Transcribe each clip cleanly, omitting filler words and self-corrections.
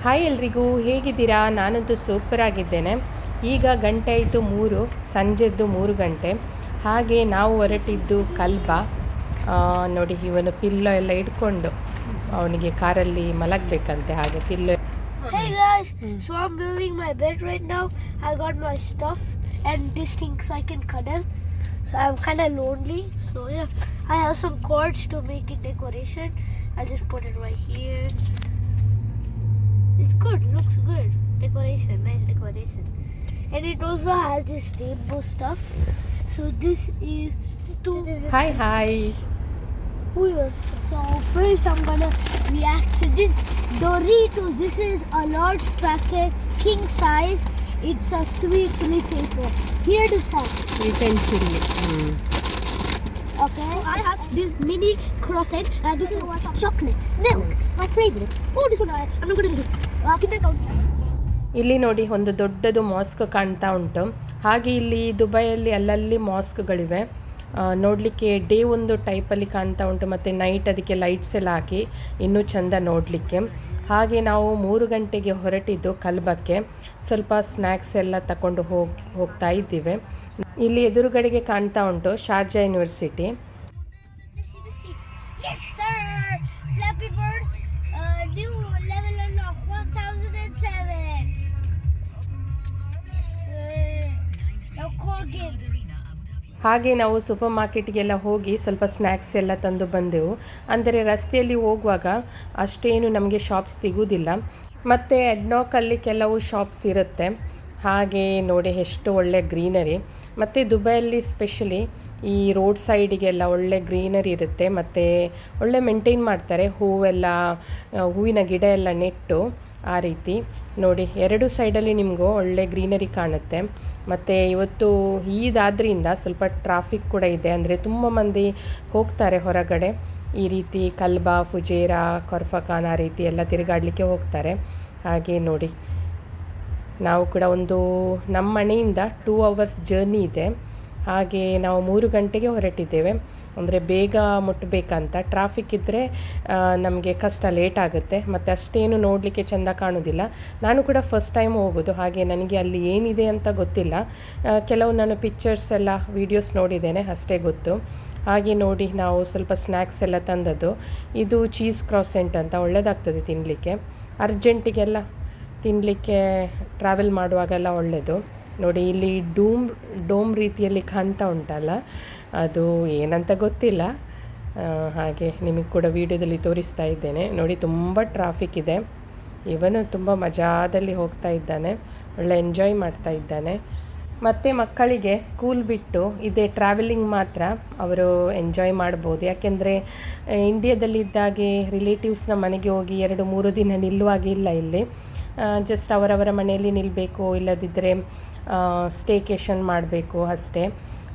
Hi ಎಲ್ರಿಗೂ, ಹೇಗಿದ್ದೀರಾ? ನಾನಂತೂ ಸೂಪರ್ ಆಗಿದ್ದೇನೆ. ಈಗ ಗಂಟೆ ಆಯಿತು 3, ಸಂಜೆದ್ದು 3 ಗಂಟೆ. ಹಾಗೆ ನಾವು ಹೊರಟಿದ್ದು ಕಲ್ಬ. ನೋಡಿ, ಇವನು ಪಿಲ್ಲೋ ಎಲ್ಲ ಇಟ್ಕೊಂಡು ಅವನಿಗೆ ಕಾರಲ್ಲಿ ಮಲಗಬೇಕಂತೆ. ಹಾಗೆ pillow. Hey guys, so I'm building my bed right now. I got my stuff and this thing so I can cuddle. So I'm kind of lonely. So yeah, I have some cords to make it decoration. I just put it right here. It's good, looks good. Decoration, nice decoration. And it also has this rainbow stuff. So this is to... Hi. So first I'm gonna react to this Doritos. This is a large packet, king size. It's a sweet chili paper. Here the size. Sweet and chili. Okay. I have this mini croissant and this is chocolate milk. My favorite. Oh, this one I'm not gonna do. Kinder count. ಇಲ್ಲಿ ನೋಡಿ, ಒಂದು ದೊಡ್ಡದು mask ಕಾಣ್ತಾ ಉಂಟು. ಹಾಗೆ ಇಲ್ಲಿ ದುಬೈಯಲ್ಲಿ ಅಲ್ಲಲ್ಲಿ ಮಾಸ್ಕ್ಗಳಿವೆ. ನೋಡಲಿಕ್ಕೆ ಡೇ ಒಂದು ಟೈಪಲ್ಲಿ ಕಾಣ್ತಾ ಉಂಟು, ಮತ್ತು ನೈಟ್ ಅದಕ್ಕೆ ಲೈಟ್ಸ್ ಎಲ್ಲ ಹಾಕಿ ಇನ್ನೂ ಚೆಂದ ನೋಡಲಿಕ್ಕೆ. ಹಾಗೆ ನಾವು 3 ಗಂಟೆಗೆ ಹೊರಟಿದ್ದು ಕಲ್ಬಕ್ಕೆ. ಸ್ವಲ್ಪ ಸ್ನ್ಯಾಕ್ಸ್ ಎಲ್ಲ ತಗೊಂಡು ಹೋಗ್ತಾ ಇದ್ದೀವಿ. ಇಲ್ಲಿ ಎದುರುಗಡೆಗೆ ಕಾಣ್ತಾ ಉಂಟು Sharjah university. Yes sir, Flappy Bird, new level of 1007. Yes sir. Now call game. ಹಾಗೆ ನಾವು ಸೂಪರ್ ಮಾರ್ಕೆಟ್ಗೆಲ್ಲ ಹೋಗಿ ಸ್ವಲ್ಪ ಸ್ನ್ಯಾಕ್ಸ್ ಎಲ್ಲ ತಂದು ಬಂದೆವು. ಅಂದರೆ ರಸ್ತೆಯಲ್ಲಿ ಹೋಗುವಾಗ ಅಷ್ಟೇನು ನಮಗೆ ಶಾಪ್ಸ್ ಸಿಗೋದಿಲ್ಲ. ಮತ್ತು ಎಡ್ನಾಕಲ್ಲಿ ಕೆಲವು ಶಾಪ್ಸ್ ಇರುತ್ತೆ. ಹಾಗೆ ನೋಡಿ, ಎಷ್ಟು ಒಳ್ಳೆ ಗ್ರೀನರಿ. ಮತ್ತು ದುಬೈಯಲ್ಲಿ ಸ್ಪೆಷಲಿ ಈ ರೋಡ್ ಸೈಡಿಗೆಲ್ಲ ಒಳ್ಳೆ ಗ್ರೀನರಿ ಇರುತ್ತೆ. ಮತ್ತು ಒಳ್ಳೆ ಮೇಂಟೈನ್ ಮಾಡ್ತಾರೆ. ಹೂವಿನ ಗಿಡ ಎಲ್ಲ ನೆಟ್ಟು ಆ ರೀತಿ ನೋಡಿ. 2 ಸೈಡಲ್ಲಿ ನಿಮಗೂ ಒಳ್ಳೆ ಗ್ರೀನರಿ ಕಾಣುತ್ತೆ. ಮತ್ತು ಇವತ್ತು ಈದಾದ್ರಿಂದ ಸ್ವಲ್ಪ ಟ್ರಾಫಿಕ್ ಕೂಡ ಇದೆ. ಅಂದರೆ ತುಂಬ ಮಂದಿ ಹೋಗ್ತಾರೆ ಹೊರಗಡೆ. ಈ ರೀತಿ ಕಲ್ಬಾ, ಫುಜೇರಾ, ಕೊರ್ಫಖಾನ್ ಆ ರೀತಿ ಎಲ್ಲ ತಿರುಗಾಡಲಿಕ್ಕೆ ಹೋಗ್ತಾರೆ. ಹಾಗೆ ನೋಡಿ, ನಾವು ಕೂಡ ನಮ್ಮ ಮನೆಯಿಂದ 2 ಅವರ್ಸ್ ಜರ್ನಿ ಇದೆ. ಹಾಗೆ ನಾವು 3 ಗಂಟೆಗೆ ಹೊರಟಿದ್ದೇವೆ. ಅಂದರೆ ಬೇಗ ಮುಟ್ಟಬೇಕಂತ. ಟ್ರಾಫಿಕ್ ಇದ್ದರೆ ನಮಗೆ ಕಷ್ಟ, ಲೇಟ್ ಆಗುತ್ತೆ. ಮತ್ತು ಅಷ್ಟೇನು ನೋಡಲಿಕ್ಕೆ ಚೆಂದ ಕಾಣೋದಿಲ್ಲ. ನಾನು ಕೂಡ ಫಸ್ಟ್ ಟೈಮ್ ಹೋಗೋದು. ಹಾಗೆ ನನಗೆ ಅಲ್ಲಿ ಏನಿದೆ ಅಂತ ಗೊತ್ತಿಲ್ಲ. ಕೆಲವು ನಾನು ಪಿಕ್ಚರ್ಸ್ ಎಲ್ಲ ವೀಡಿಯೋಸ್ ನೋಡಿದ್ದೇನೆ, ಅಷ್ಟೇ ಗೊತ್ತು. ಹಾಗೆ ನೋಡಿ, ನಾವು ಸ್ವಲ್ಪ ಸ್ನ್ಯಾಕ್ಸ್ ಎಲ್ಲ ತಂದದ್ದು. ಇದು ಚೀಸ್ ಕ್ರಾಸೆಂಟ್ ಅಂತ, ಒಳ್ಳೆಯದಾಗ್ತದೆ ತಿನ್ನಲಿಕ್ಕೆ. ಅರ್ಜೆಂಟಿಗೆಲ್ಲ ತಿನ್ನಲಿಕ್ಕೆ ಟ್ರಾವೆಲ್ ಮಾಡುವಾಗೆಲ್ಲ ಒಳ್ಳೆಯದು. ನೋಡಿ, ಇಲ್ಲಿ ಡೋಮ್ ರೀತಿಯಲ್ಲಿ ಕಾಣ್ತಾ ಉಂಟಲ್ಲ, ಅದು ಏನಂತ ಗೊತ್ತಿಲ್ಲ. ಹಾಗೆ ನಿಮಗೆ ಕೂಡ ವಿಡಿಯೋದಲ್ಲಿ ತೋರಿಸ್ತಾ ಇದ್ದೇನೆ. ನೋಡಿ, ತುಂಬ ಟ್ರಾಫಿಕ್ ಇದೆ. ಇವನು ತುಂಬ ಮಜಾದಲ್ಲಿ ಹೋಗ್ತಾ ಇದ್ದಾನೆ, ಒಳ್ಳೆ ಎಂಜಾಯ್ ಮಾಡ್ತಾ ಇದ್ದಾನೆ. ಮತ್ತು ಮಕ್ಕಳಿಗೆ ಸ್ಕೂಲ್ ಬಿಟ್ಟು ಇದೇ ಟ್ರಾವೆಲಿಂಗ್ ಮಾತ್ರ ಅವರು ಎಂಜಾಯ್ ಮಾಡ್ಬೋದು. ಯಾಕೆಂದರೆ ಇಂಡಿಯಾದಲ್ಲಿದ್ದಾಗೆ ರಿಲೇಟಿವ್ಸ್ನ ಮನೆಗೆ ಹೋಗಿ 2-3 ದಿನ ನಿಲ್ಲುವಾಗಿಲ್ಲ. ಇಲ್ಲಿ ಜಸ್ಟ್ ಅವರವರ ಮನೆಯಲ್ಲಿ ನಿಲ್ಲಬೇಕು, ಇಲ್ಲದಿದ್ದರೆ ಸ್ಟೇಕೇಷನ್ ಮಾಡಬೇಕು ಅಷ್ಟೇ.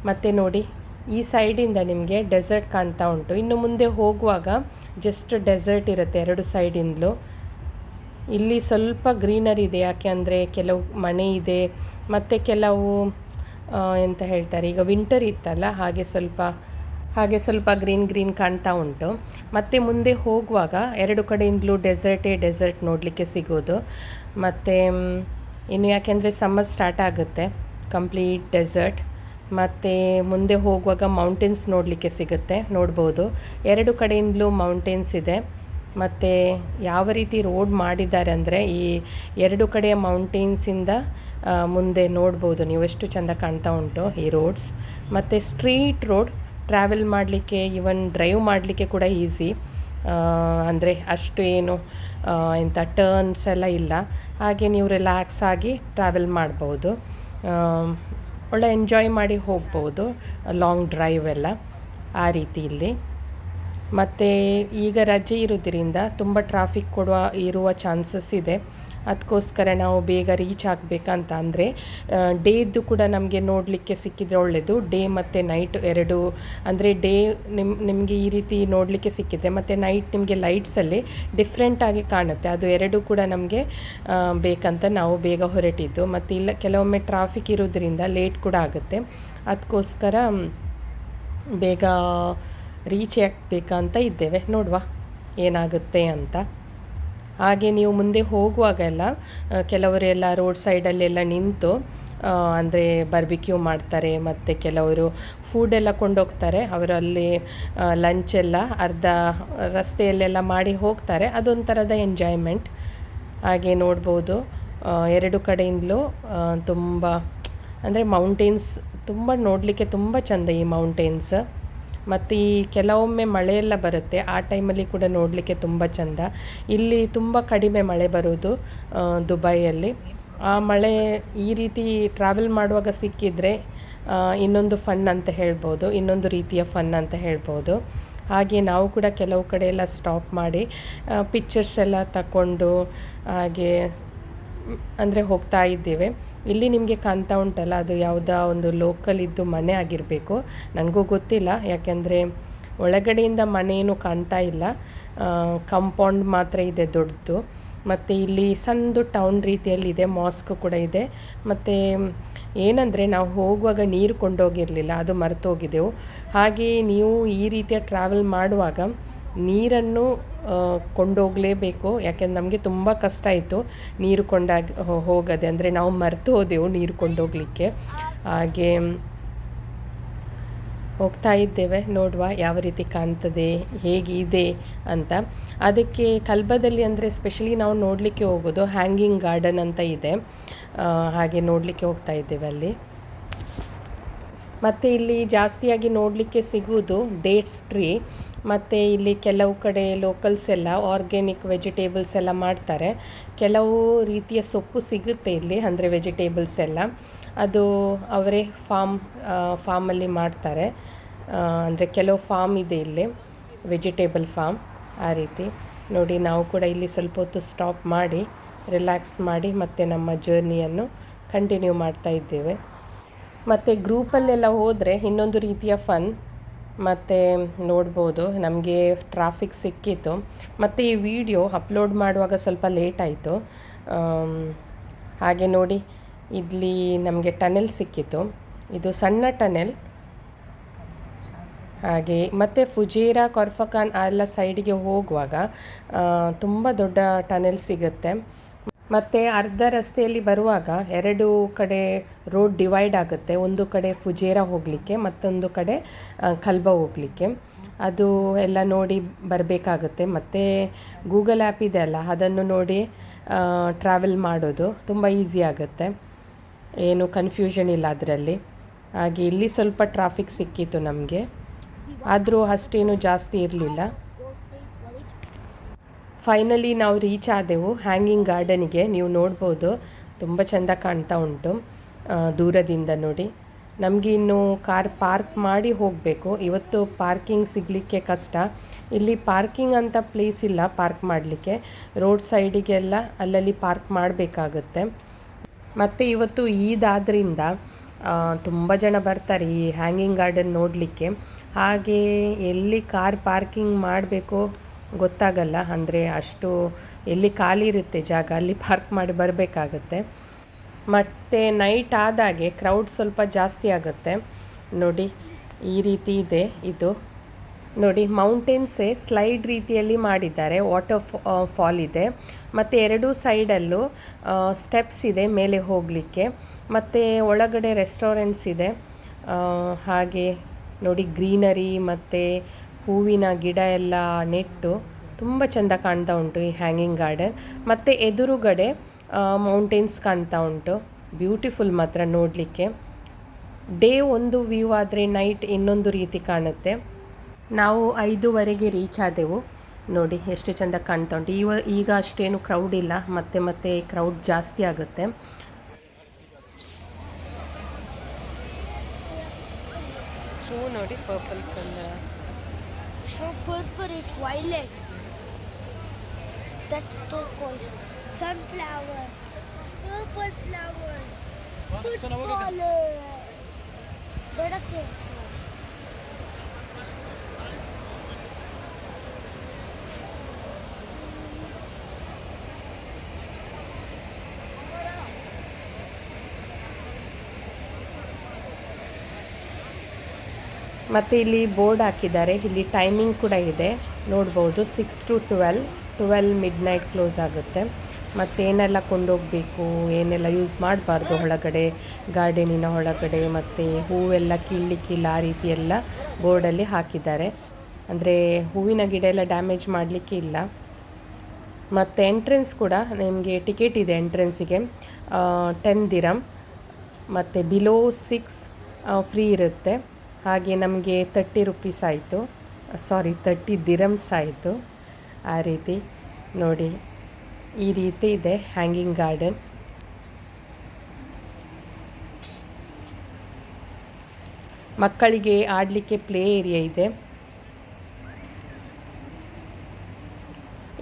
ಮತ್ತು ನೋಡಿ, ಈ ಸೈಡಿಂದ ನಿಮಗೆ ಡೆಸರ್ಟ್ ಕಾಣ್ತಾ ಉಂಟು. ಇನ್ನು ಮುಂದೆ ಹೋಗುವಾಗ ಜಸ್ಟ್ ಡೆಸರ್ಟ್ ಇರುತ್ತೆ 2 ಸೈಡಿಂದಲೂ. ಇಲ್ಲಿ ಸ್ವಲ್ಪ ಗ್ರೀನರಿ ಇದೆ, ಯಾಕೆ ಅಂದರೆ ಕೆಲವು ಮನೆ ಇದೆ. ಮತ್ತು ಕೆಲವು ಎಂತ ಹೇಳ್ತಾರೆ, ಈಗ ವಿಂಟರ್ ಇತ್ತಲ್ಲ, ಹಾಗೆ ಸ್ವಲ್ಪ ಗ್ರೀನ್ ಕಾಣ್ತಾ ಉಂಟು. ಮತ್ತು ಮುಂದೆ ಹೋಗುವಾಗ 2 ಕಡೆಯಿಂದಲೂ ಡೆಸರ್ಟ್ ನೋಡಲಿಕ್ಕೆ ಸಿಗೋದು. ಮತ್ತು ಇನ್ನು ಯಾಕೆಂದರೆ ಸಮ್ಮರ್ ಸ್ಟಾರ್ಟ್ ಆಗುತ್ತೆ, ಕಂಪ್ಲೀಟ್ ಡೆಸರ್ಟ್. ಮತ್ತು ಮುಂದೆ ಹೋಗುವಾಗ ಮೌಂಟೇನ್ಸ್ ನೋಡಲಿಕ್ಕೆ ಸಿಗುತ್ತೆ, ನೋಡ್ಬೋದು. 2 ಕಡೆಯಿಂದಲೂ ಮೌಂಟೇನ್ಸ್ ಇದೆ. ಮತ್ತು ಯಾವ ರೀತಿ ರೋಡ್ ಮಾಡಿದ್ದಾರೆ ಅಂದರೆ ಈ 2 ಕಡೆಯ ಮೌಂಟೇನ್ಸಿಂದ ಮುಂದೆ ನೋಡ್ಬೋದು ನೀವು, ಎಷ್ಟು ಚೆಂದ ಕಾಣ್ತಾ ಉಂಟು ಈ ರೋಡ್ಸ್. ಮತ್ತು ಸ್ಟ್ರೀಟ್ ರೋಡ್, ಟ್ರಾವೆಲ್ ಮಾಡಲಿಕ್ಕೆ, ಈವನ್ ಡ್ರೈವ್ ಮಾಡಲಿಕ್ಕೆ ಕೂಡ ಈಸಿ. ಅಂದರೆ ಅಷ್ಟು ಏನು ಎಂಥ ಟರ್ನ್ಸ್ ಎಲ್ಲ ಇಲ್ಲ. ಹಾಗೆ ನೀವು ರಿಲ್ಯಾಕ್ಸ್ ಆಗಿ ಟ್ರಾವೆಲ್ ಮಾಡ್ಬೋದು, ಒಳ್ಳೆ ಎಂಜಾಯ್ ಮಾಡಿ ಹೋಗ್ಬೋದು, ಲಾಂಗ್ ಡ್ರೈವ್ ಎಲ್ಲ ಆ ರೀತಿ ಇಲ್ಲಿ. ಮತ್ತು ಈಗ ರಜೆ ಇರೋದ್ರಿಂದ ತುಂಬ ಟ್ರಾಫಿಕ್ ಇರುವ ಚಾನ್ಸಸ್ ಇದೆ. ಅದಕ್ಕೋಸ್ಕರ ನಾವು ಬೇಗ ರೀಚ್ ಆಗಬೇಕಂತ. ಅಂದರೆ ಡೇದ್ದು ಕೂಡ ನಮಗೆ ನೋಡಲಿಕ್ಕೆ ಸಿಕ್ಕಿದರೆ ಒಳ್ಳೆಯದು. ಡೇ ಮತ್ತು ನೈಟ್ 2, ಅಂದರೆ ಡೇ ನಿಮಗೆ ಈ ರೀತಿ ನೋಡಲಿಕ್ಕೆ ಸಿಕ್ಕಿದರೆ, ಮತ್ತು ನೈಟ್ ನಿಮಗೆ ಲೈಟ್ಸಲ್ಲಿ ಡಿಫ್ರೆಂಟಾಗಿ ಕಾಣುತ್ತೆ. ಅದು 2 ಕೂಡ ನಮಗೆ ಬೇಕಂತ ನಾವು ಬೇಗ ಹೊರಟಿದ್ದು. ಮತ್ತು ಇಲ್ಲ, ಕೆಲವೊಮ್ಮೆ ಟ್ರಾಫಿಕ್ ಇರೋದ್ರಿಂದ ಲೇಟ್ ಕೂಡ ಆಗುತ್ತೆ. ಅದಕ್ಕೋಸ್ಕರ ಬೇಗ ರೀಚ್ ಆಗಬೇಕಂತ ಇದ್ದೇವೆ. ನೋಡುವ ಏನಾಗುತ್ತೆ ಅಂತ. ಹಾಗೆ ನೀವು ಮುಂದೆ ಹೋಗುವಾಗೆಲ್ಲ ಕೆಲವರೆಲ್ಲ ರೋಡ್ ಸೈಡಲ್ಲೆಲ್ಲ ನಿಂತು ಅಂದರೆ ಬಾರ್ಬಿಕ್ಯೂ ಮಾಡ್ತಾರೆ, ಮತ್ತು ಕೆಲವರು ಫುಡ್ಡೆಲ್ಲ ಕೊಂಡೋಗ್ತಾರೆ. ಅವರು ಅಲ್ಲಿ ಲಂಚೆಲ್ಲ ಅರ್ಧ ರಸ್ತೆಯಲ್ಲೆಲ್ಲ ಮಾಡಿ ಹೋಗ್ತಾರೆ. ಅದೊಂಥರದ ಎಂಜಾಯ್ಮೆಂಟ್. ಹಾಗೆ ನೋಡ್ಬೋದು ಎರಡು ಕಡೆಯಿಂದಲೂ ತುಂಬ ಅಂದರೆ ಮೌಂಟೇನ್ಸ್ ತುಂಬ ನೋಡಲಿಕ್ಕೆ ತುಂಬ ಚೆಂದ ಈ ಮೌಂಟೇನ್ಸ್. ಮತ್ತು ಈ ಕೆಲವೊಮ್ಮೆ ಮಳೆಯೆಲ್ಲ ಬರುತ್ತೆ, ಆ ಟೈಮಲ್ಲಿ ಕೂಡ ನೋಡಲಿಕ್ಕೆ ತುಂಬ ಚೆಂದ. ಇಲ್ಲಿ ತುಂಬ ಕಡಿಮೆ ಮಳೆ ಬರೋದು ದುಬೈಯಲ್ಲಿ. ಆ ಮಳೆ ಈ ರೀತಿ ಟ್ರಾವೆಲ್ ಮಾಡುವಾಗ ಸಿಕ್ಕಿದರೆ ಇನ್ನೊಂದು ಫನ್ ಅಂತ ಹೇಳ್ಬೋದು, ಇನ್ನೊಂದು ರೀತಿಯ ಫನ್ ಅಂತ ಹೇಳ್ಬೋದು. ಹಾಗೆ ನಾವು ಕೂಡ ಕೆಲವು ಕಡೆ ಎಲ್ಲ ಸ್ಟಾಪ್ ಮಾಡಿ ಪಿಕ್ಚರ್ಸ್ ಎಲ್ಲ ತಗೊಂಡು ಹಾಗೆ ಅಂದರೆ ಹೋಗ್ತಾ ಇದ್ದೇವೆ. ಇಲ್ಲಿ ನಿಮಗೆ ಕಾಣ್ತಾ ಉಂಟಲ್ಲ, ಅದು ಯಾವುದೋ ಒಂದು ಲೋಕಲ್ ಇದ್ದು ಮನೆ ಆಗಿರಬೇಕು, ನನಗೂ ಗೊತ್ತಿಲ್ಲ. ಯಾಕೆಂದರೆ ಒಳಗಡೆಯಿಂದ ಮನೆಯೂ ಕಾಣ್ತಾ ಇಲ್ಲ, ಕಾಂಪೌಂಡ್ ಮಾತ್ರ ಇದೆ ದೊಡ್ಡದು. ಮತ್ತು ಇಲ್ಲಿ ಸಣ್ಣದು ಟೌನ್ ರೀತಿಯಲ್ಲಿದೆ, ಮಾಸ್ಕ್ ಕೂಡ ಇದೆ. ಮತ್ತು ಏನಂದರೆ ನಾವು ಹೋಗುವಾಗ ನೀರು ಕೊಂಡೋಗಿರಲಿಲ್ಲ, ಅದು ಮರೆತೋಗಿದ್ದೆವು. ಹಾಗೆಯೇ ನೀವು ಈ ರೀತಿಯ ಟ್ರಾವೆಲ್ ಮಾಡುವಾಗ ನೀರನ್ನು ಕೊಂಡೋಗಲೇಬೇಕು. ಯಾಕೆಂದ್ರೆ ನಮಗೆ ತುಂಬ ಕಷ್ಟ ಆಯಿತು ನೀರು ಹೋಗದೆ, ಅಂದರೆ ನಾವು ಮರೆತು ಹೋದೆವು ನೀರು ಕೊಂಡೋಗಲಿಕ್ಕೆ. ಹಾಗೆ ಹೋಗ್ತಾ ಇದ್ದೇವೆ, ನೋಡುವ ಯಾವ ರೀತಿ ಕಾಣ್ತದೆ, ಹೇಗಿದೆ ಅಂತ. ಅದಕ್ಕೆ ಕಲ್ಬದಲ್ಲಿ ಅಂದರೆ ಸ್ಪೆಷಲಿ ನಾವು ನೋಡಲಿಕ್ಕೆ ಹೋಗೋದು ಹ್ಯಾಂಗಿಂಗ್ ಗಾರ್ಡನ್ ಅಂತ ಇದೆ, ಹಾಗೆ ನೋಡಲಿಕ್ಕೆ ಹೋಗ್ತಾ ಇದ್ದೇವೆ ಅಲ್ಲಿ. ಮತ್ತು ಇಲ್ಲಿ ಜಾಸ್ತಿಯಾಗಿ ನೋಡಲಿಕ್ಕೆ ಸಿಗುವುದು ಡೇಟ್ಸ್ ಟ್ರೀ. ಮತ್ತು ಇಲ್ಲಿ ಕೆಲವು ಕಡೆ ಲೋಕಲ್ಸ್ ಎಲ್ಲ ಆರ್ಗ್ಯಾನಿಕ್ ವೆಜಿಟೇಬಲ್ಸ್ ಎಲ್ಲ ಮಾಡ್ತಾರೆ. ಕೆಲವು ರೀತಿಯ ಸೊಪ್ಪು ಸಿಗುತ್ತೆ ಇಲ್ಲಿ, ಅಂದರೆ ವೆಜಿಟೇಬಲ್ಸ್ ಎಲ್ಲ ಅದು ಅವರೇ ಫಾರ್ಮಲ್ಲಿ ಮಾಡ್ತಾರೆ. ಅಂದರೆ ಕೆಲವು ಫಾರ್ಮ್ ಇದೆ ಇಲ್ಲಿ, ವೆಜಿಟೇಬಲ್ ಫಾರ್ಮ್ ಆ ರೀತಿ. ನೋಡಿ, ನಾವು ಕೂಡ ಇಲ್ಲಿ ಸ್ವಲ್ಪ ಹೊತ್ತು ಸ್ಟಾಪ್ ಮಾಡಿ ರಿಲ್ಯಾಕ್ಸ್ ಮಾಡಿ ಮತ್ತೆ ನಮ್ಮ ಜರ್ನಿಯನ್ನು ಕಂಟಿನ್ಯೂ ಮಾಡ್ತಾ ಇದ್ದೇವೆ. ಮತ್ತು ಗ್ರೂಪಲ್ಲೆಲ್ಲ ಹೋದರೆ ಇನ್ನೊಂದು ರೀತಿಯ ಫನ್. ಮತ್ತು ನೋಡ್ಬೋದು, ನಮಗೆ ಟ್ರಾಫಿಕ್ ಸಿಕ್ಕಿತ್ತು. ಮತ್ತು ಈ ವಿಡಿಯೋ ಅಪ್ಲೋಡ್ ಮಾಡುವಾಗ ಸ್ವಲ್ಪ ಲೇಟ್ ಆಯಿತು. ಹಾಗೆ ನೋಡಿ, ಇಲ್ಲಿ ನಮಗೆ ಟನೆಲ್ ಸಿಕ್ಕಿತ್ತು, ಇದು ಸಣ್ಣ ಟನೆಲ್. ಹಾಗೆ ಮತ್ತು ಫುಜೇರಾ, ಕೊರ್ಫಖಾನ್ ಎಲ್ಲ ಸೈಡಿಗೆ ಹೋಗುವಾಗ ತುಂಬ ದೊಡ್ಡ ಟನೆಲ್ ಸಿಗುತ್ತೆ. ಮತ್ತು ಅರ್ಧ ರಸ್ತೆಯಲ್ಲಿ ಬರುವಾಗ ಎರಡು ಕಡೆ ರೋಡ್ ಡಿವೈಡ್ ಆಗುತ್ತೆ, ಒಂದು ಕಡೆ ಫುಜೇರಾ ಹೋಗಲಿಕ್ಕೆ, ಮತ್ತೊಂದು ಕಡೆ ಕಲ್ಬ ಹೋಗಲಿಕ್ಕೆ. ಅದು ಎಲ್ಲ ನೋಡಿ ಬರಬೇಕಾಗುತ್ತೆ. ಮತ್ತು ಗೂಗಲ್ ಆ್ಯಪ್ ಇದೆ ಅಲ್ಲ, ಅದನ್ನು ನೋಡಿ ಟ್ರಾವೆಲ್ ಮಾಡೋದು ತುಂಬ ಈಸಿ ಆಗುತ್ತೆ, ಏನು ಕನ್ಫ್ಯೂಷನ್ ಇಲ್ಲ ಅದರಲ್ಲಿ. ಹಾಗೆ ಇಲ್ಲಿ ಸ್ವಲ್ಪ ಟ್ರಾಫಿಕ್ ಸಿಕ್ಕಿತ್ತು ನಮಗೆ, ಆದರೂ ಅಷ್ಟೇನು ಜಾಸ್ತಿ ಇರಲಿಲ್ಲ. ಫೈನಲಿ ನಾವು ರೀಚ್ ಆದೆವು ಹ್ಯಾಂಗಿಂಗ್ ಗಾರ್ಡನಿಗೆ. ನೀವು ನೋಡ್ಬೋದು, ತುಂಬ ಚೆಂದ ಕಾಣ್ತಾ ಉಂಟು ದೂರದಿಂದ ನೋಡಿ. ನಮಗೆ ಇನ್ನು ಕಾರ್ ಪಾರ್ಕ್ ಮಾಡಿ ಹೋಗಬೇಕು. ಇವತ್ತು ಪಾರ್ಕಿಂಗ್ ಸಿಗಲಿಕ್ಕೆ ಕಷ್ಟ. ಇಲ್ಲಿ ಪಾರ್ಕಿಂಗ್ ಅಂತ ಪ್ಲೇಸ್ ಇಲ್ಲ ಪಾರ್ಕ್ ಮಾಡಲಿಕ್ಕೆ, ರೋಡ್ ಸೈಡಿಗೆಲ್ಲ ಅಲ್ಲಲ್ಲಿ ಪಾರ್ಕ್ ಮಾಡಬೇಕಾಗುತ್ತೆ. ಮತ್ತು ಇವತ್ತು ಈದ್ ಆದ್ದರಿಂದ ತುಂಬ ಜನ ಬರ್ತಾರೆ ಈ ಹ್ಯಾಂಗಿಂಗ್ ಗಾರ್ಡನ್ ನೋಡಲಿಕ್ಕೆ. ಹಾಗೆ ಎಲ್ಲಿ ಕಾರ್ ಪಾರ್ಕಿಂಗ್ ಮಾಡಬೇಕು ಗೊತ್ತಾಗಲ್ಲ, ಅಂದರೆ ಅಷ್ಟು ಎಲ್ಲಿ ಖಾಲಿ ಇರುತ್ತೆ ಜಾಗ ಅಲ್ಲಿ ಪಾರ್ಕ್ ಮಾಡಿ ಬರಬೇಕಾಗತ್ತೆ. ಮತ್ತು ನೈಟ್ ಆದಾಗೆ ಕ್ರೌಡ್ ಸ್ವಲ್ಪ ಜಾಸ್ತಿ ಆಗುತ್ತೆ. ನೋಡಿ, ಈ ರೀತಿ ಇದೆ ಇದು. ನೋಡಿ, ಮೌಂಟೇನ್ಸೇ ಸ್ಲೈಡ್ ರೀತಿಯಲ್ಲಿ ಮಾಡಿದ್ದಾರೆ, ವಾಟರ್ ಫಾಲ್ ಇದೆ. ಮತ್ತು ಎರಡೂ ಸೈಡಲ್ಲೂ ಸ್ಟೆಪ್ಸ್ ಇದೆ ಮೇಲೆ ಹೋಗಲಿಕ್ಕೆ. ಮತ್ತು ಒಳಗಡೆ ರೆಸ್ಟೋರೆಂಟ್ಸ್ ಇದೆ. ಹಾಗೆ ನೋಡಿ, ಗ್ರೀನರಿ ಮತ್ತು ಹೂವಿನ ಗಿಡ ಎಲ್ಲ ನೆಟ್ಟು ತುಂಬ ಚೆಂದ ಕಾಣ್ತಾ ಉಂಟು ಈ ಹ್ಯಾಂಗಿಂಗ್ ಗಾರ್ಡನ್. ಮತ್ತು ಎದುರುಗಡೆ ಮೌಂಟೇನ್ಸ್ ಕಾಣ್ತಾ ಉಂಟು, ಬ್ಯೂಟಿಫುಲ್ ಮಾತ್ರ ನೋಡಲಿಕ್ಕೆ. ಡೇ ಒಂದು ವ್ಯೂ ಆದರೆ ನೈಟ್ ಇನ್ನೊಂದು ರೀತಿ ಕಾಣುತ್ತೆ. ನಾವು 5:15 ರೀಚ್ ಆದೆವು. ನೋಡಿ ಎಷ್ಟು ಚೆಂದ ಕಾಣ್ತಾ ಉಂಟು. ಈಗ ಅಷ್ಟೇನು ಕ್ರೌಡ್ ಇಲ್ಲ, ಮತ್ತೆ ಕ್ರೌಡ್ ಜಾಸ್ತಿ ಆಗುತ್ತೆ. ಹೂ ನೋಡಿ, purple colour. So purple, it's violet. That's turquoise. Sunflower. Purple flower. Footballer. Bedake. ಮತ್ತು ಇಲ್ಲಿ ಬೋರ್ಡ್ ಹಾಕಿದ್ದಾರೆ, ಇಲ್ಲಿ ಟೈಮಿಂಗ್ ಕೂಡ ಇದೆ ನೋಡ್ಬೋದು, 6 to 12. ಮಿಡ್ ನೈಟ್ ಕ್ಲೋಸ್ ಆಗುತ್ತೆ. ಮತ್ತೇನೆಲ್ಲ ಕೊಂಡೋಗಬೇಕು, ಏನೆಲ್ಲ ಯೂಸ್ ಮಾಡಬಾರ್ದು ಒಳಗಡೆ, ಗಾರ್ಡನಿನ ಒಳಗಡೆ, ಮತ್ತು ಹೂವೆಲ್ಲ ಕೀಳಲಿಕ್ಕಿಲ್ಲ, ಆ ರೀತಿ ಎಲ್ಲ ಬೋರ್ಡಲ್ಲಿ ಹಾಕಿದ್ದಾರೆ. ಅಂದರೆ ಹೂವಿನ ಗಿಡ ಎಲ್ಲ ಡ್ಯಾಮೇಜ್ ಮಾಡಲಿಕ್ಕೆ ಇಲ್ಲ. ಮತ್ತು ಎಂಟ್ರೆನ್ಸ್ ಕೂಡ ನಿಮಗೆ ಟಿಕೆಟ್ ಇದೆ ಎಂಟ್ರೆನ್ಸಿಗೆ, 10 ದಿರಮ್, ಮತ್ತು ಬಿಲೋ 6 ಫ್ರೀ ಇರುತ್ತೆ. ಹಾಗೆ ನಮಗೆ 30 ರುಪೀಸ್ ಆಯಿತು, 30 ದಿರಮ್ಸ್ ಆಯಿತು. ಆ ರೀತಿ ನೋಡಿ, ಈ ರೀತಿ ಇದೆ ಹ್ಯಾಂಗಿಂಗ್ ಗಾರ್ಡನ್. ಮಕ್ಕಳಿಗೆ ಆಡಲಿಕ್ಕೆ ಪ್ಲೇ ಏರಿಯಾ ಇದೆ.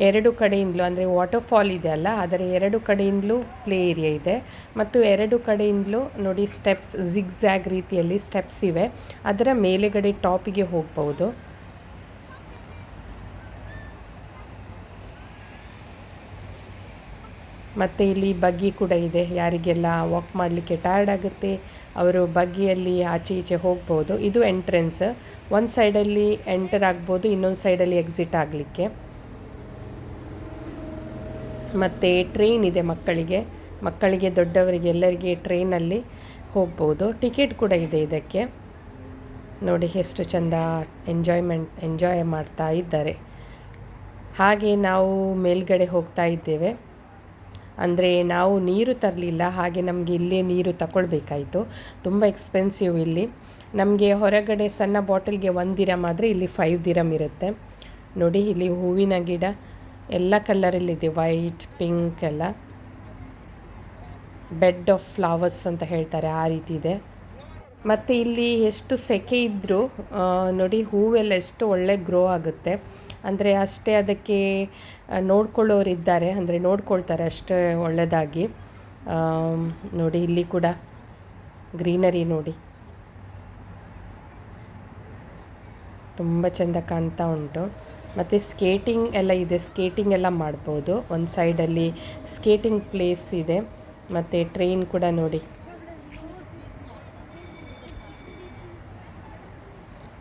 2 ಕಡೆಯಿಂದಲೂ, ಅಂದರೆ ವಾಟರ್ಫಾಲ್ ಇದೆ ಅಲ್ಲ, ಅದರ 2 ಕಡೆಯಿಂದಲೂ ಪ್ಲೇ ಏರಿಯಾ ಇದೆ. ಮತ್ತು 2 ಕಡೆಯಿಂದಲೂ ನೋಡಿ ಸ್ಟೆಪ್ಸ್, ಜಿಗ್ಜ್ಯಾಗ್ ರೀತಿಯಲ್ಲಿ ಸ್ಟೆಪ್ಸ್ ಇವೆ, ಅದರ ಮೇಲೆಗಡೆ ಟಾಪಿಗೆ ಹೋಗ್ಬೋದು. ಮತ್ತು ಇಲ್ಲಿ ಬಗ್ಗಿ ಕೂಡ ಇದೆ, ಯಾರಿಗೆಲ್ಲ ವಾಕ್ ಮಾಡಲಿಕ್ಕೆ ಟಯರ್ಡ್ ಆಗುತ್ತೆ ಅವರು ಬಗ್ಗಿಯಲ್ಲಿ ಆಚೆ ಈಚೆ ಹೋಗ್ಬೋದು. ಇದು ಎಂಟ್ರೆನ್ಸ್, ಒಂದು ಸೈಡಲ್ಲಿ ಎಂಟರ್ ಆಗ್ಬೋದು, ಇನ್ನೊಂದು ಸೈಡಲ್ಲಿ ಎಕ್ಸಿಟ್ ಆಗಲಿಕ್ಕೆ. ಮತ್ತು ಟ್ರೈನ್ ಇದೆ ಮಕ್ಕಳಿಗೆ ದೊಡ್ಡವರಿಗೆ ಎಲ್ಲರಿಗೆ ಟ್ರೈನಲ್ಲಿ ಹೋಗ್ಬೋದು. ಟಿಕೆಟ್ ಕೂಡ ಇದೆ ಇದಕ್ಕೆ. ನೋಡಿ ಎಷ್ಟು ಚೆಂದ ಎಂಜಾಯ್ ಮಾಡ್ತಾ ಇದ್ದಾರೆ. ಹಾಗೆ ನಾವು ಮೇಲ್ಗಡೆ ಹೋಗ್ತಾ ಇದ್ದೇವೆ. ಅಂದರೆ ನಾವು ನೀರು ತರಲಿಲ್ಲ, ಹಾಗೆ ನಮಗೆ ಇಲ್ಲೇ ನೀರು ತಗೊಳ್ಬೇಕಾಯಿತು. ತುಂಬ ಎಕ್ಸ್ಪೆನ್ಸಿವ್ ಇಲ್ಲಿ. ನಮಗೆ ಹೊರಗಡೆ ಸಣ್ಣ ಬಾಟಲ್ಗೆ 1 ದಿರಮ್ ಆದರೆ ಇಲ್ಲಿ 5 ದಿರಮ್ ಇರುತ್ತೆ. ನೋಡಿ ಇಲ್ಲಿ ಹೂವಿನ ಗಿಡ ಎಲ್ಲ ಕಲರಲ್ಲಿದೆ, ವೈಟ್, ಪಿಂಕ್ ಎಲ್ಲ. ಬೆಡ್ ಆಫ್ ಫ್ಲವರ್ಸ್ ಅಂತ ಹೇಳ್ತಾರೆ, ಆ ರೀತಿ ಇದೆ. ಮತ್ತು ಇಲ್ಲಿ ಎಷ್ಟು ಸೆಕೆ ಇದ್ದರೂ ನೋಡಿ ಹೂವೆಲ್ಲ ಎಷ್ಟು ಒಳ್ಳೆ ಗ್ರೋ ಆಗುತ್ತೆ. ಅಂದರೆ ಅಷ್ಟೇ ಅದಕ್ಕೆ ನೋಡ್ಕೊಳ್ಳೋರಿದ್ದಾರೆ, ಅಂದರೆ ನೋಡ್ಕೊಳ್ತಾರೆ ಅಷ್ಟೇ ಒಳ್ಳೆಯದಾಗಿ. ನೋಡಿ ಇಲ್ಲಿ ಕೂಡ ಗ್ರೀನರಿ ನೋಡಿ ತುಂಬ ಚೆಂದ ಕಾಣ್ತಾ ಉಂಟು. ಮತ್ತು ಸ್ಕೇಟಿಂಗ್ ಎಲ್ಲ ಇದೆ, ಸ್ಕೇಟಿಂಗ್ ಎಲ್ಲ ಮಾಡ್ಬೋದು. ಒಂದು ಸೈಡಲ್ಲಿ ಸ್ಕೇಟಿಂಗ್ ಪ್ಲೇಸ್ ಇದೆ. ಮತ್ತು ಟ್ರೈನ್ ಕೂಡ ನೋಡಿ.